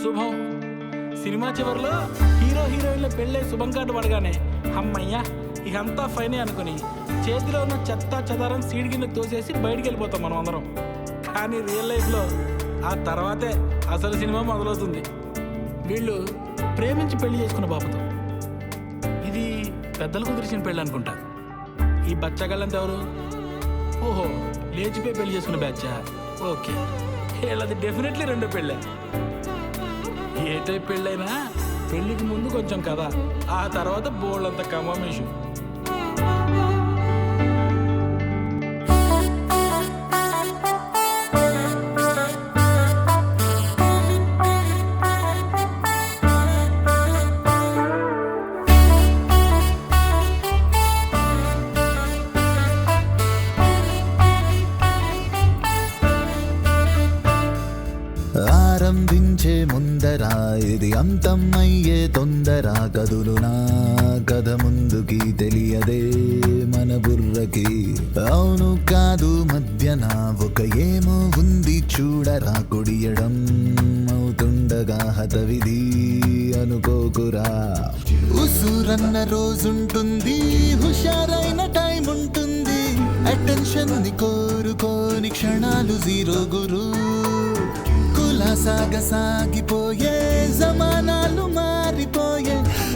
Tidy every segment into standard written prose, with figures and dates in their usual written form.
శుభం. సినిమా చివరిలో హీరో హీరోయిన్ల పెళ్ళే శుభం కార్డు పడగానే అమ్మయ్యా ఇకంతా ఫైనే అనుకుని చేతిలో ఉన్న చెత్త చెదారం సీడ్ కింద తోసేసి బయటికి వెళ్ళిపోతాం మనం అందరం. కానీ రియల్ లైఫ్లో ఆ తర్వాతే అసలు సినిమా మొదలవుతుంది. వీళ్ళు ప్రేమించి పెళ్లి చేసుకున్న బాబుతో. ఇది పెద్దలకు కుదిరిచిన పెళ్ళి అనుకుంటా. ఈ బచ్చగాళ్ళంతా ఎవరు? ఓహో, లేచిపోయి పెళ్లి చేసుకున్న బ్యాచా? ఓకే, వీళ్ళది డెఫినెట్లీ రెండో పెళ్ళే. ఏ టైప్ పెళ్ళైనా పెళ్లికి ముందు కొంచెం కథ, ఆ తర్వాత బోళ్ళంత కమామేషు. ఆరంభించే ముందరా ఇది అంతం అయ్యే తొందర కదులు నా కథ ముందుకి తెలియదే మన బుర్రకి. అవును కాదు మధ్యన ఒక ఏమో ఉంది చూడరా, కొడియడం అవుతుండగా హతవిధి అనుకోకురా. ఉసురన్న రోజుంటుంది, హుషారైన టైం ఉంటుంది, అటెన్షన్ ని కోరుకోని క్షణాలు జీరో గురు. సాగిపోయే జమానాలు మారిపోయే,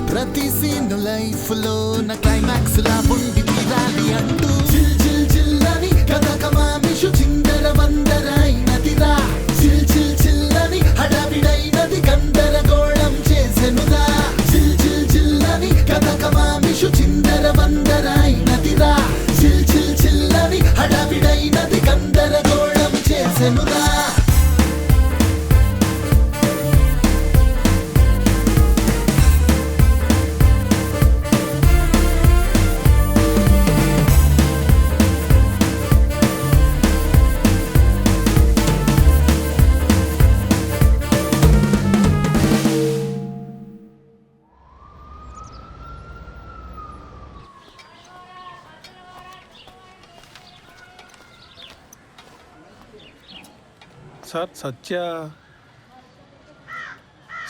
ప్రతి సీన్ లైఫ్ లో నా క్లైమాక్స్ లా ఉండి తీరాలి అంటూ చిల్ చిల్ చిల్లని కథ కమామిషు చిందర వందరైనదిరా. చిల్ చిల్ చిల్లని హడావిడైనది గందరగోళం చేసెనురా. చిల్ చిల్ చిల్లని కథ కమామిషు చిందర వందరైనదిరా. చిల్ చిల్ చిల్లని హడావిడైనది గందరగోళం చేసెనురా. సార్ సత్య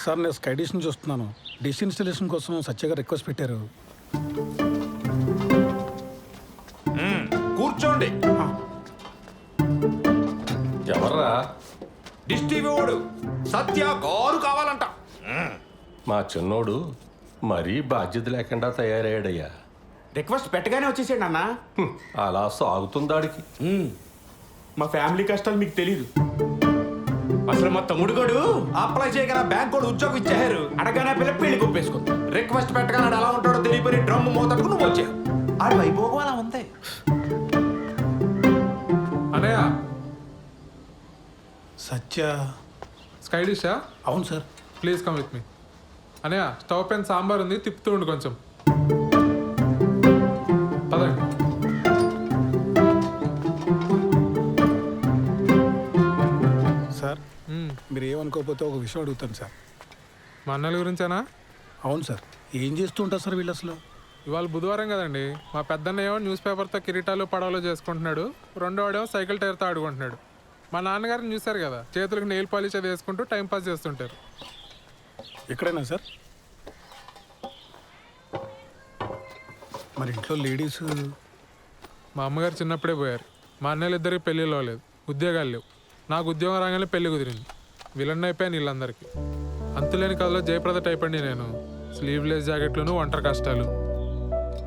సార్, నేను స్కై డిష్ని చూస్తున్నాను. డిష్ ఇన్స్టలేషన్ కోసం సత్యగా రిక్వెస్ట్ పెట్టారు. కూర్చోండి. ఎవర్రా? డిష్ టీవీ వాడు సత్య కారు కావాలంట. మా చిన్నోడు మరీ బాధ్యత లేకుండా తయారయ్యాడయ్యా. రిక్వెస్ట్ పెట్టగానే వచ్చేసాడు అన్న. అలా సాగుతుందాడికి. మా ఫ్యామిలీ కష్టాలు మీకు తెలీదు. అసలు మా తమ్ముడు గడు అప్లై చేయగల బ్యాంక్ కూడా ఉద్యోగం ఇచ్చారు. అడగానే పిల్ల పెళ్లి కొప్పేసుకుంది. రిక్వెస్ట్ పెట్టగానే ఎలా ఉంటాడో తెలియపోయి డ్రమ్ మోతట్టుకు నువ్వు వచ్చావు. ఆడు వైభోగం అలా ఉంది. అనయ్య సత్య స్కై డిషా? అవును sir. Please come with me. అనయ్య స్టవ్ పైన సాంబార్ ఉంది, తిప్పుతూ ఉండు కొంచెం. పదండి. సార్, మీరు ఏమనుకోకపోతే ఒక విషయం అడుగుతాను సార్. మా అన్నల గురించేనా? అవును సార్. ఏం చేస్తూ ఉంటారు సార్ వీళ్ళు అసలు? ఇవాళ బుధవారం కదండి. మా పెద్దన్న ఏమో న్యూస్ పేపర్తో కిరీటాలు పడవలు చేసుకుంటున్నాడు, రెండోవాడేమో సైకిల్ టైర్తో ఆడుకుంటున్నాడు. మా నాన్నగారిని చూశారు కదా, చేతులకు నెయిల్ పాలిష్ అది వేసుకుంటూ టైంపాస్ చేస్తుంటారు. ఎక్కడైనా సార్? మరి ఇంట్లో లేడీస్? మా అమ్మగారు చిన్నప్పుడే పోయారు. మా అన్నయ్యలు ఇద్దరికి పెళ్ళిళ్ళు అవ్వలేదు, ఉద్యోగాలు లేవు. నాకు ఉద్యోగం రాగానే పెళ్లి కుదిరింది. విలన్ అయిపోయాను వీళ్ళందరికీ. అంతులేని కథలో జయప్రద టైప్ అండి నేను. స్లీవ్లెస్ జాకెట్లను, ఒంటరి కష్టాలు.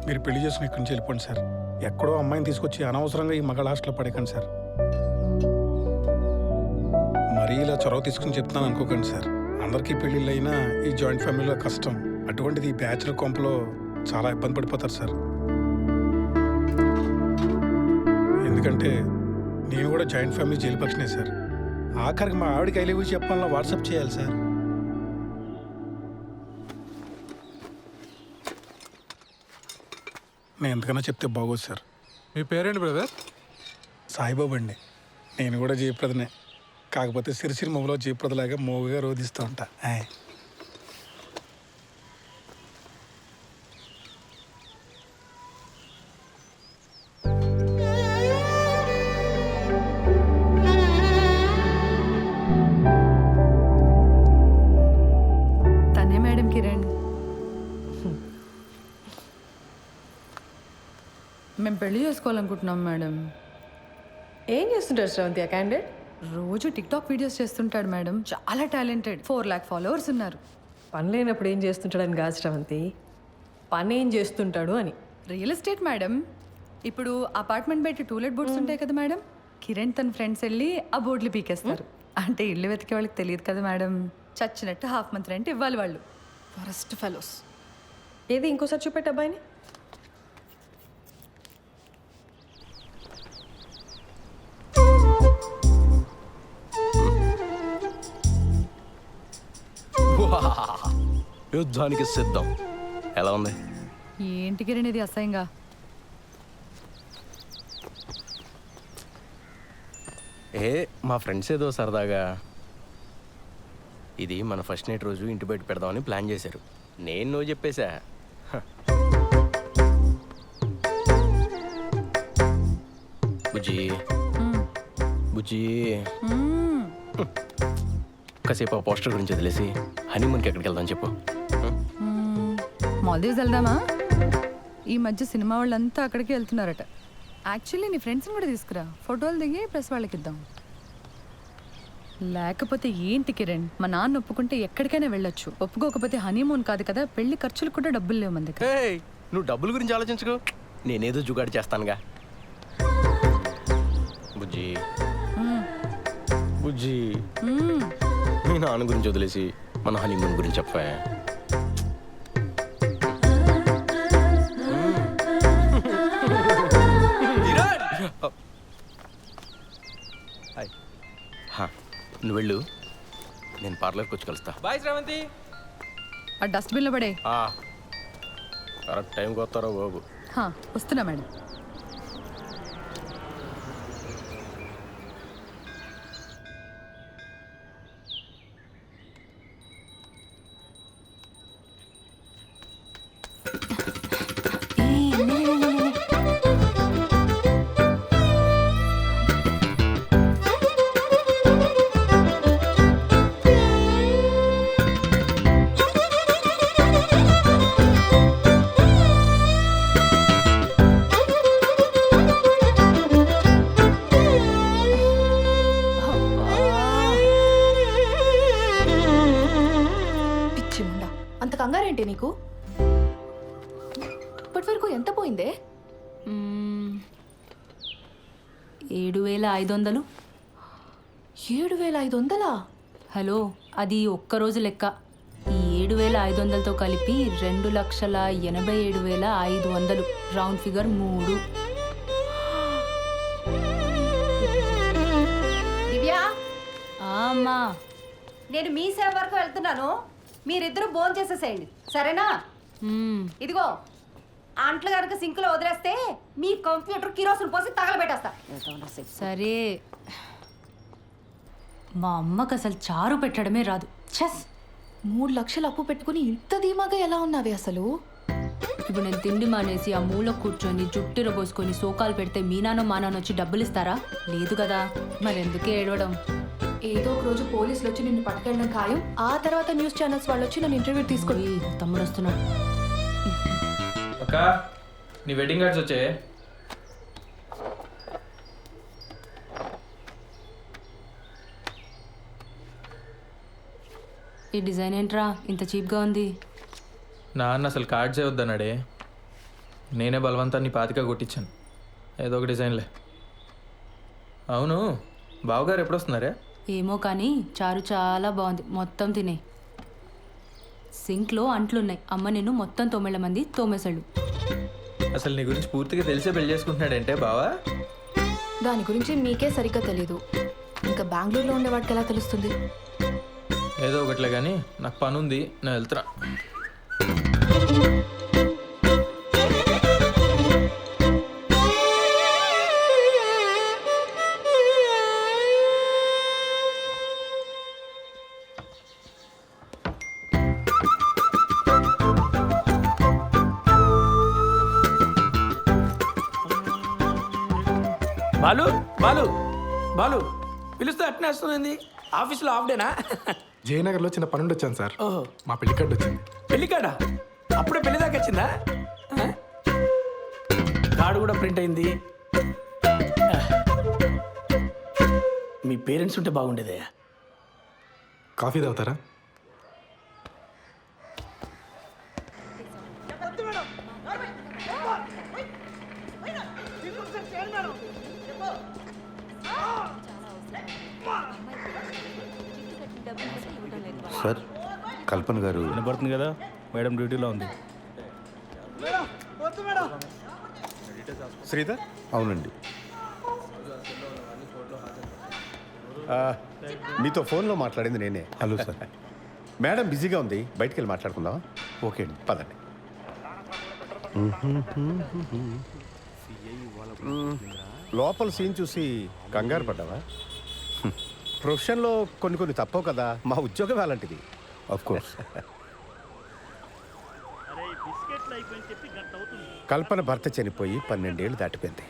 మీరు పెళ్లి చేసుకుని ఇక్కడి నుంచి వెళ్ళిపోండి సార్. ఎక్కడో అమ్మాయిని తీసుకొచ్చి అనవసరంగా ఈ మగ హాస్టల్లో పడేకండి సార్. మరీ ఇలా చొరవ తీసుకుని చెప్తున్నాను అనుకోకండి సార్. అందరికీ పెళ్ళిళ్ళు అయినా ఈ జాయింట్ ఫ్యామిలీలో కష్టం. అటువంటిది ఈ బ్యాచులర్ కొంపలో చాలా ఇబ్బంది పడిపోతారు సార్. ఎందుకంటే నేను కూడా జాయింట్ ఫ్యామిలీ జైలు పక్షనే సార్. ఆఖరికి మా ఆవిడకి ఐ లవ్ యూ చెప్పాలన్నా వాట్సాప్ చేయాలి సార్. నేను ఎంతకన్నా చెప్తే బాగోదు సార్. మీ పేరేంటి బ్రదర్? సాయిబాబు అండి. నేను కూడా జయప్రదనే, కాకపోతే సిరిసిరి మొగలో జయప్రదలాగా మోగుగా రోధిస్తూ ఉంటా. పెళ్లి చేసుకోవాలనుకుంటున్నాం మేడం. ఏం చేస్తుంటారు శ్రవంతి ఆ క్యాండిడేట్? రోజు టిక్టాక్ వీడియోస్ చేస్తుంటాడు మేడం. చాలా టాలెంటెడ్. 4 lakh ఫాలోవర్స్ ఉన్నారు. పని లేనప్పుడు ఏం చేస్తుంటాడని కాదు శ్రవంతి, పని ఏం చేస్తుంటాడు అని. Real estate madam. ఇప్పుడు అపార్ట్మెంట్ బయట టూలెట్ బోర్డ్స్ ఉంటాయి కదా మేడం, కిరణ్ తన ఫ్రెండ్స్ వెళ్ళి ఆ బోర్డులు పీకేస్తారు. అంటే ఇల్లు వెతికే వాళ్ళకి తెలియదు కదా మేడం. చచ్చినట్టు హాఫ్ మంత్ రెంట్ ఇవ్వాలి వాళ్ళు. Forest fellows. ఏది ఇంకోసారి చూపెట్టు అబ్బాయిని. యుద్ధానికి సిద్ధం. ఎలా ఉంది? ఏంటి కిరణ్ ఇది అసహ్యంగా? మా ఫ్రెండ్స్ ఏదో సరదాగా ఇది మన ఫస్ట్ నైట్ రోజు ఇంటి బయట పెడదామని ప్లాన్ చేశారు. నేను నువ్వు చెప్పేశా. బుజ్జి బుజ్జి కాసేపు ఆ పోస్టర్ గురించి వదిలేసి హనీమూన్కి ఎక్కడికి వెళ్దాం చెప్పు. మాల్దీవ్స్ వెళ్దామా? ఈ మధ్య సినిమా వాళ్ళంతా అక్కడికి వెళ్తున్నారట. యాక్చువల్లీ నీ ఫ్రెండ్స్ని కూడా తీసుకురా, ఫోటోలు దిగి ప్రెస్ వాళ్ళకి ఇద్దాం. లేకపోతే ఏంటి కిరణ్, మా నాన్న ఒప్పుకుంటే ఎక్కడికైనా వెళ్ళొచ్చు. ఒప్పుకోకపోతే హనీమూన్ కాదు కదా, పెళ్లి ఖర్చులు కూడా డబ్బులు లేవు మన దగ్గర. నువ్వు డబ్బుల గురించి ఆలోచించుకో, నేనేదో జుగాడు చేస్తానుగా. బుజ్జి బుజ్జి మీ నాన్న గురించి వదిలేసి మన హనీమూన్ గురించి చెప్పా. నువ్వు వెళ్ళు, నేను పార్లర్కి వచ్చి కలుస్తా. బాయ్ శ్రవంతి. ఆ డస్ట్బిన్లో పడే. కరెక్ట్ టైంకి వస్తారో బాబు. వస్తున్నా మేడం. అంత కంగారేంటి నీకు? ఇప్పటి వరకు ఎంత పోయిందే? 7,500. 7,500? హలో, అది ఒక్కరోజు లెక్క. ఈ 7,500తో కలిపి 2,87,500. Round figure 3. దివ్యా, అమ్మా, నేను మీ సేవ వరకు వెళ్తున్నాను. మీరిద్దరూ భోజనం చేసేసేయండి, సరేనా? ఇదిగో అంట్లు కనుక సింక్లో వదిలేస్తే మీ కంప్యూటర్ కిరోసిన్ పోసి తగలబెట్టేస్తా. సరే. మా అమ్మకు అసలు చారు పెట్టడమే రాదు. చెస్ 3 లక్షలు అప్పు పెట్టుకుని ఇంత ధీమాగా ఎలా ఉన్నావే అసలు? ఇప్పుడు నేను తిండి మానేసి ఆ మూల కూర్చొని జుట్టిర పోసుకొని సోకాలు పెడితే మీ నాన్న మా నాన్న వచ్చి డబ్బులు ఇస్తారా? లేదు కదా, మరెందుకే ఏడవడం? ఏదో ఒక రోజు పోలీసులు వచ్చి నిన్ను పట్టుకెళ్ళడం ఖాయం. ఆ తర్వాత న్యూస్ ఛానల్స్ వాళ్ళు వచ్చి నన్ను ఇంటర్వ్యూ తీసుకొని. తమ్ముడు వస్తున్నాడు. అక్క, నీ వెడ్డింగ్ కార్డ్స్ వచ్చే. ఈ డిజైన్ ఏంట్రా ఇంత చీప్గా ఉంది? నాన్న అసలు కార్డ్సే వద్దన్నాడే. నేనే బలవంతాన్ని 25 కొట్టించాను. ఏదో ఒక డిజైన్లే. అవును, బావగారు ఎప్పుడు వస్తున్నారే? ఏమో కానీ చారు చాలా బాగుంది, మొత్తం తినే. సింక్లో అంట్లున్నాయి, అమ్మ నిన్ను మొత్తం 9 మంది తోమేశాడు. అసలు నీ గురించి పూర్తిగా తెలిసే పెళ్లి చేసుకుంటున్నాడంటే బావా? దాని గురించి మీకే సరిగ్గా తెలీదు, ఇంకా బెంగళూరులో ఉండేవాడికి ఎలా తెలుస్తుంది? ఏదో ఒకట్లే కానీ నాకు పని ఉంది, నేను వెళ్తున్నా. బాలు బాలు బాలు పిలుస్తే అట్నే వస్తుంది. ఆఫీస్లో హాఫ్ డేనా? జయనగర్లో చిన్న పనుండి వచ్చాను సార్. మా పెళ్లి కార్డు వచ్చింది. పెళ్లి కాడా? అప్పుడే పెళ్లి దాకా వచ్చిందా? కార్డు కూడా ప్రింట్ అయింది. మీ పేరెంట్స్ ఉంటే బాగుండేదే. కాఫీ తాగుతారా? సార్, కల్పన గారు వినపడుతుంది కదా, మేడం డ్యూటీలో ఉంది. శ్రీధర్? అవునండి. మీతో ఫోన్లో మాట్లాడింది నేనే. Hello sir. మేడం బిజీగా ఉంది, బయటికి వెళ్ళి మాట్లాడుకుందాం. ఓకే అండి, పదండి. లోపల సీన్ చూసి కంగారు పడ్డావా? ప్రొఫెషన్లో కొన్ని తప్పవు కదా, మా ఉద్యోగం అలాంటిది. Of course. కల్పన భర్త చనిపోయి 12 ఏళ్ళు దాటిపోయింది.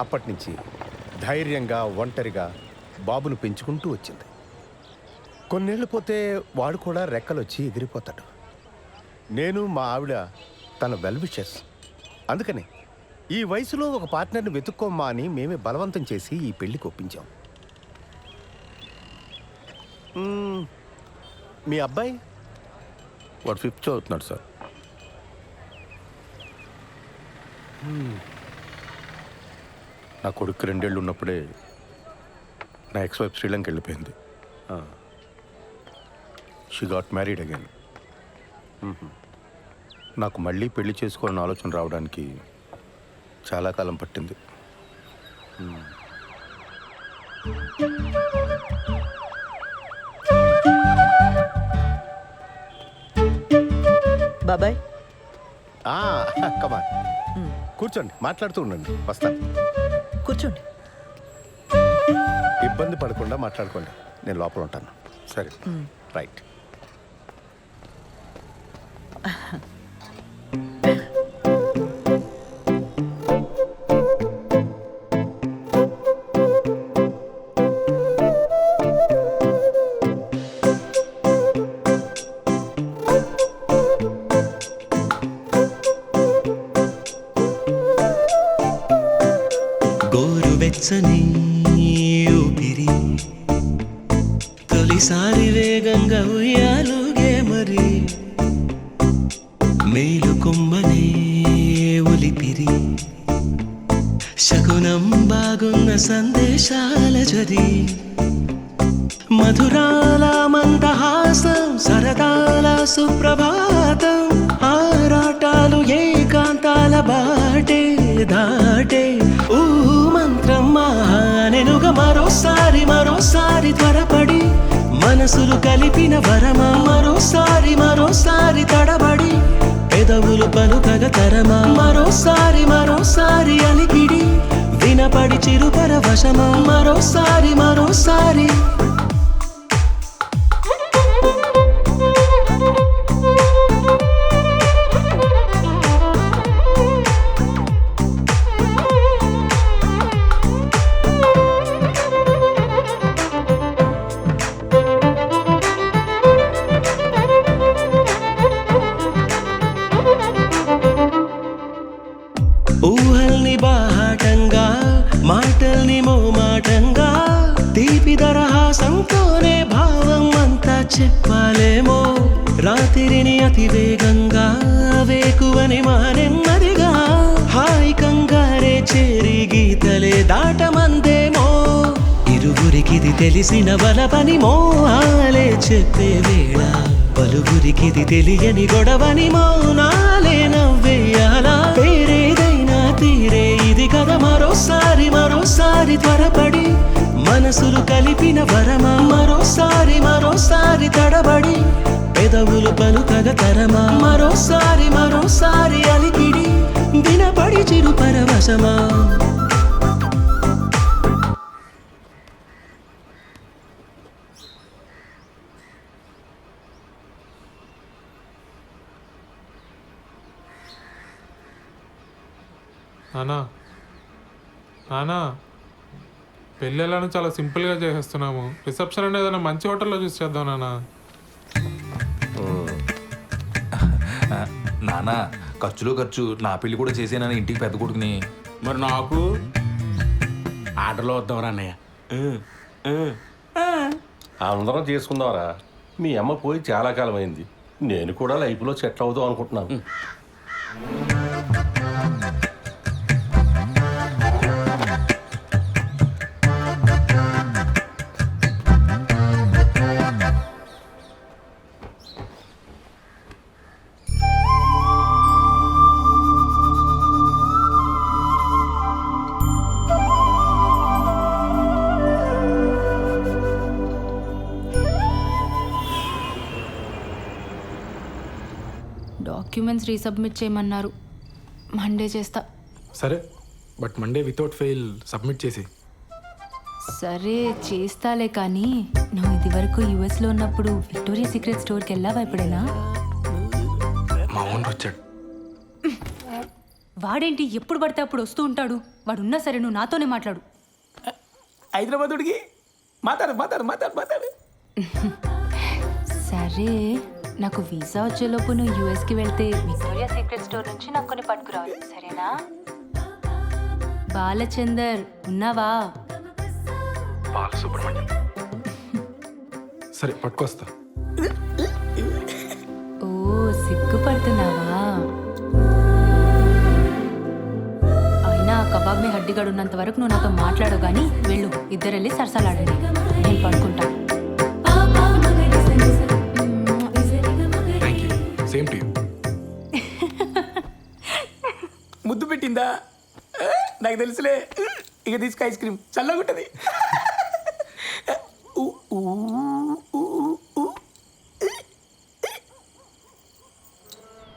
అప్పటి నుంచి ధైర్యంగా ఒంటరిగా బాబును పెంచుకుంటూ వచ్చింది. కొన్నేళ్ళు పోతే వాడు కూడా రెక్కలు వచ్చి ఎగిరిపోతాడు. నేను మా ఆవిడ తన వెల్ విషెస్. అందుకని ఈ వయసులో ఒక పార్ట్నర్ని వెతుక్కోమ్మా అని మేమే బలవంతం చేసి ఈ పెళ్లికి ఒప్పించాం. మీ అబ్బాయి? వాడు 5th చదువుతున్నాడు సార్. నా కొడుకు 2 ఏళ్ళు ఉన్నప్పుడే నా ఎక్స్-వైఫ్ శ్రీలంక వెళ్ళిపోయింది. She got married again. నాకు మళ్ళీ పెళ్లి చేసుకోవాలని ఆలోచన రావడానికి చాలా కాలం పట్టింది. బాబాయ్ కమాన్, కూర్చోండి, మాట్లాడుతూ ఉండండి. వస్తాను. కూర్చోండి. ఇబ్బంది పడకుండా మాట్లాడుకోండి, నేను లోపల ఉంటాను. సరే, రైట్. గోరువెచ్చని ఊపిరి తొలిసారి వేగంగా ఉయ్యాలుగే మరి మేలు కొమ్మనే ఒలిపిరి శకునం బాగున్న సందేశాల జరి మధురాల మందహాసం సరదాల సుప్రభాతం ఆరాటాలు ఏకాంతాల బాటే దాటే ఊ మంత్రం మహానెనుగా మరోసారి త్వరపడి మనసులు కలిపిన వరమా మరోసారి తడబడి పెదవులు పలుకగ తరమా మరోసారి అలికిడి వినపడి చిరుపరవశమా మరోసారి ఊహల్ని బాటంగా మాటల్ని మోమాటంగా తీపి దరహాసంతోనే భావం అంతా చెప్పాలేమో రాత్రిని అతి వేగంగా వేకువని మానెమ్మదిగా హాయి కంగారే చేరి గీతలే దాటమందేమో ఇరువురికిది తెలిసిన బలపని మోహాలే చెప్పే వేళ పలువురికిది తెలియని గొడవని మౌనాలే నవ్వేయాలా పేరేదైనా తీరే ఇది కదా మరోసారి త్వరపడి మనసులు కలిపిన వరమా మరోసారి తడబడి పెదవులు పలుకగ తరమా మరోసారి అలికిడి వినపడి చిరు పరవశమా నానా పెళ్ళి ఎలానో చాలా సింపుల్గా చేసేస్తున్నాము. రిసెప్షన్ అనేది ఏదైనా మంచి హోటల్లో చూసి చేద్దాం నానా. నానా ఖర్చులో ఖర్చు నా పెళ్లి కూడా చేసేనని ఇంటికి పెద్ద కొడుకుని. మరి నాకు ఆర్డర్లో వద్దాం అన్నయ్య. అందరం చేసుకుందాంరా. మీ అమ్మ పోయి చాలా కాలం అయింది. నేను కూడా లైఫ్లో సెటిల్ అవుదాం అనుకుంటున్నాను. డాక్యుమెంట్స్ రీసబ్మిట్ చేయమన్నారు. మండే చేస్తా. సరే, but Monday without fail submit చేసి. సరే చేస్తాలే, కానీ నువ్వు ఇది వరకు యుఎస్లో ఉన్నప్పుడు విక్టోరియా సీక్రెట్ స్టోర్కి వెళ్ళావా ఎప్పుడైనా? మా ఓనర్ వచ్చాడు. వాడేంటి ఎప్పుడు పడితే అప్పుడు వస్తూ ఉంటాడు? వాడున్నా సరే నువ్వు నాతోనే మాట్లాడు. హైదరాబాద్ ఉడికి మాట్లాడు. సరే, నాకు వీసా వచ్చేలోపు నువ్వు యూఎస్కి వెళ్తే విక్టోరియా సీక్రెట్ స్టోర్ నుంచి నాకు కొన్ని పట్టుకురావాలి, సరేనా? బాలచందర్ ఉన్నావా? బాలసుబ్రహ్మణ్యం. సరే పట్టుకొస్తా. ఓ సిగ్గుపడుతున్నావా? అయినా కబాబ్ మీ హడ్డిగాడు ఉన్నంత వరకు నువ్వు నాతో మాట్లాడు, కానీ వెళ్ళు, ఇద్దరు వెళ్ళి సరసాలాడండి, నేను పడుకుంటా. Same to you. ముద్దు పెట్టిందా? నాకు తెలుసులే. ఇక తీసుకు ఐస్ క్రీమ్ చల్లగా ఉంటుంది.